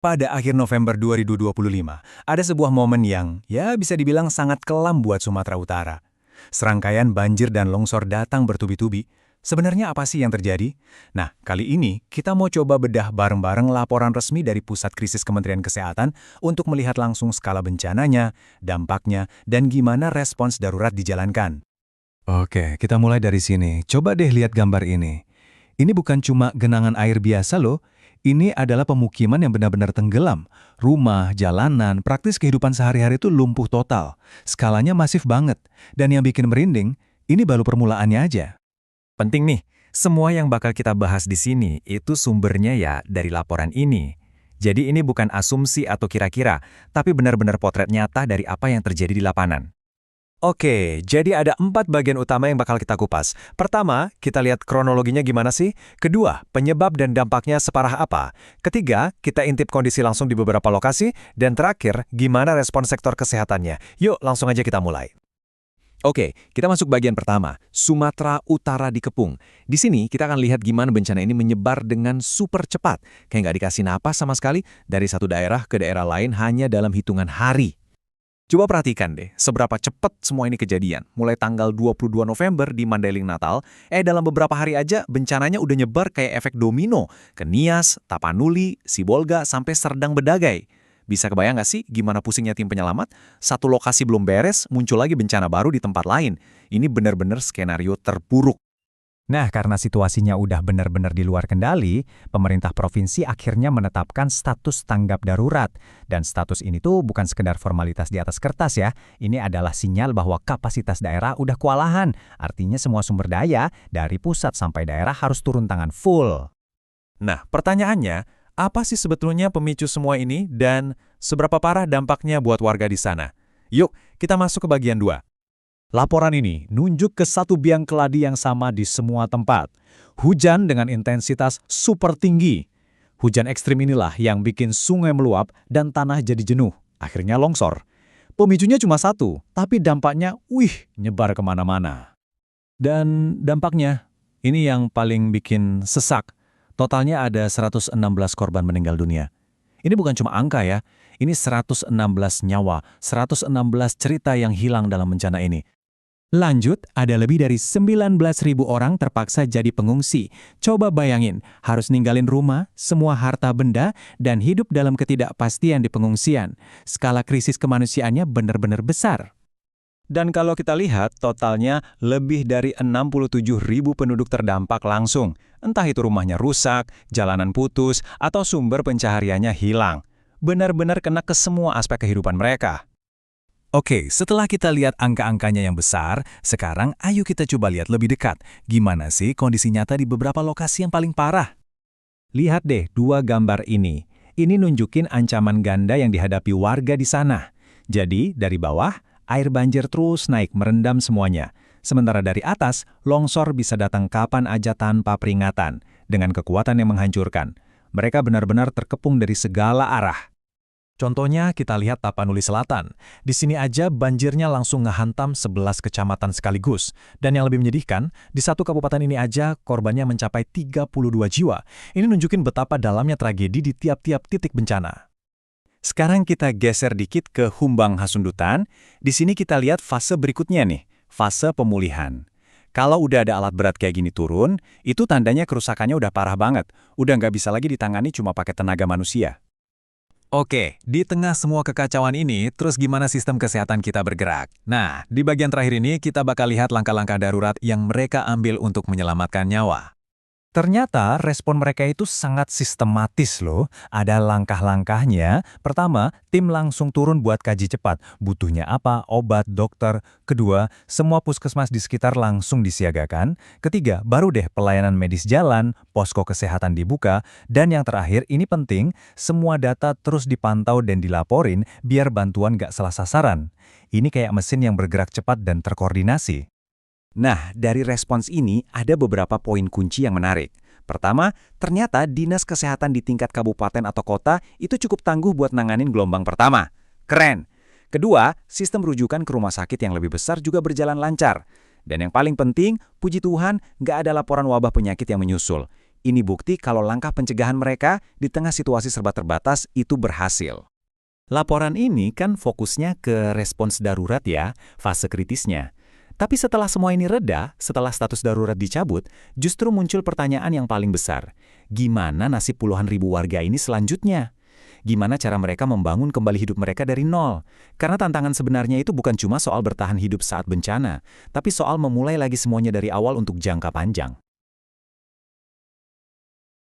Pada akhir November 2025, ada sebuah momen yang, ya bisa dibilang sangat kelam buat Sumatera Utara. Serangkaian banjir dan longsor datang bertubi-tubi. Sebenarnya apa sih yang terjadi? Nah, kali ini kita mau coba bedah bareng-bareng laporan resmi dari Pusat Krisis Kementerian Kesehatan untuk melihat langsung skala bencananya, dampaknya, dan gimana respons darurat dijalankan. Oke, kita mulai dari sini. Coba deh lihat gambar ini. Ini bukan cuma genangan air biasa loh. Ini adalah pemukiman yang benar-benar tenggelam. Rumah, jalanan, praktis kehidupan sehari-hari itu lumpuh total. Skalanya masif banget. Dan yang bikin merinding, ini baru permulaannya aja. Penting nih, semua yang bakal kita bahas di sini itu sumbernya ya dari laporan ini. Jadi ini bukan asumsi atau kira-kira, tapi benar-benar potret nyata dari apa yang terjadi di lapangan. Oke, jadi ada 4 bagian utama yang bakal kita kupas. Pertama, kita lihat kronologinya gimana sih? Kedua, penyebab dan dampaknya separah apa? Ketiga, kita intip kondisi langsung di beberapa lokasi. Dan terakhir, gimana respon sektor kesehatannya? Yuk, langsung aja kita mulai. Oke, kita masuk bagian pertama, Sumatera Utara dikepung. Di sini kita akan lihat gimana bencana ini menyebar dengan super cepat. Kayak nggak dikasih napas sama sekali, dari satu daerah ke daerah lain hanya dalam hitungan hari. Coba perhatikan deh, seberapa cepat semua ini kejadian. Mulai tanggal 22 November di Mandailing Natal, dalam beberapa hari aja bencananya udah nyebar kayak efek domino ke Nias, Tapanuli, Sibolga, sampai Serdang Bedagai. Bisa kebayang nggak sih gimana pusingnya tim penyelamat? Satu lokasi belum beres, muncul lagi bencana baru di tempat lain. Ini benar-benar skenario terburuk. Nah, karena situasinya udah benar-benar di luar kendali, pemerintah provinsi akhirnya menetapkan status tanggap darurat. Dan status ini tuh bukan sekedar formalitas di atas kertas ya, ini adalah sinyal bahwa kapasitas daerah udah kewalahan. Artinya semua sumber daya, dari pusat sampai daerah harus turun tangan full. Nah, pertanyaannya, apa sih sebetulnya pemicu semua ini dan seberapa parah dampaknya buat warga di sana? Yuk, kita masuk ke bagian 2. Laporan ini nunjuk ke satu biang keladi yang sama di semua tempat. Hujan dengan intensitas super tinggi. Hujan ekstrim inilah yang bikin sungai meluap dan tanah jadi jenuh. Akhirnya longsor. Pemicunya cuma satu, tapi dampaknya, nyebar kemana-mana. Dan dampaknya, ini yang paling bikin sesak. Totalnya ada 116 korban meninggal dunia. Ini bukan cuma angka ya, ini 116 nyawa, 116 cerita yang hilang dalam bencana ini. Lanjut, ada lebih dari 19.000 orang terpaksa jadi pengungsi. Coba bayangin, harus ninggalin rumah, semua harta benda, dan hidup dalam ketidakpastian di pengungsian. Skala krisis kemanusiaannya benar-benar besar. Dan kalau kita lihat, totalnya lebih dari 67.000 penduduk terdampak langsung. Entah itu rumahnya rusak, jalanan putus, atau sumber pencahariannya hilang. Benar-benar kena ke semua aspek kehidupan mereka. Oke, setelah kita lihat angka-angkanya yang besar, sekarang ayo kita coba lihat lebih dekat. Gimana sih kondisi nyata di beberapa lokasi yang paling parah? Lihat deh 2 gambar ini. Ini nunjukin ancaman ganda yang dihadapi warga di sana. Jadi, dari bawah, air banjir terus naik merendam semuanya. Sementara dari atas, longsor bisa datang kapan aja tanpa peringatan, dengan kekuatan yang menghancurkan. Mereka benar-benar terkepung dari segala arah. Contohnya kita lihat Tapanuli Selatan. Di sini aja banjirnya langsung ngehantam 11 kecamatan sekaligus. Dan yang lebih menyedihkan, di satu kabupaten ini aja korbannya mencapai 32 jiwa. Ini nunjukin betapa dalamnya tragedi di tiap-tiap titik bencana. Sekarang kita geser dikit ke Humbang Hasundutan. Di sini kita lihat fase berikutnya nih, fase pemulihan. Kalau udah ada alat berat kayak gini turun, itu tandanya kerusakannya udah parah banget. Udah nggak bisa lagi ditangani cuma pakai tenaga manusia. Oke, di tengah semua kekacauan ini, terus gimana sistem kesehatan kita bergerak? Nah, di bagian terakhir ini kita bakal lihat langkah-langkah darurat yang mereka ambil untuk menyelamatkan nyawa. Ternyata respon mereka itu sangat sistematis loh. Ada langkah-langkahnya. Pertama, tim langsung turun buat kaji cepat. Butuhnya apa? Obat, dokter. Kedua, semua puskesmas di sekitar langsung disiagakan. Ketiga, baru deh pelayanan medis jalan, posko kesehatan dibuka. Dan yang terakhir, ini penting, semua data terus dipantau dan dilaporin biar bantuan gak salah sasaran. Ini kayak mesin yang bergerak cepat dan terkoordinasi. Nah, dari respons ini ada beberapa poin kunci yang menarik. Pertama, ternyata dinas kesehatan di tingkat kabupaten atau kota itu cukup tangguh buat nanganin gelombang pertama. Keren! Kedua, sistem rujukan ke rumah sakit yang lebih besar juga berjalan lancar. Dan yang paling penting, puji Tuhan, nggak ada laporan wabah penyakit yang menyusul. Ini bukti kalau langkah pencegahan mereka di tengah situasi serba terbatas itu berhasil. Laporan ini kan fokusnya ke respons darurat ya, fase kritisnya. Tapi setelah semua ini reda, setelah status darurat dicabut, justru muncul pertanyaan yang paling besar. Gimana nasib puluhan ribu warga ini selanjutnya? Gimana cara mereka membangun kembali hidup mereka dari nol? Karena tantangan sebenarnya itu bukan cuma soal bertahan hidup saat bencana, tapi soal memulai lagi semuanya dari awal untuk jangka panjang.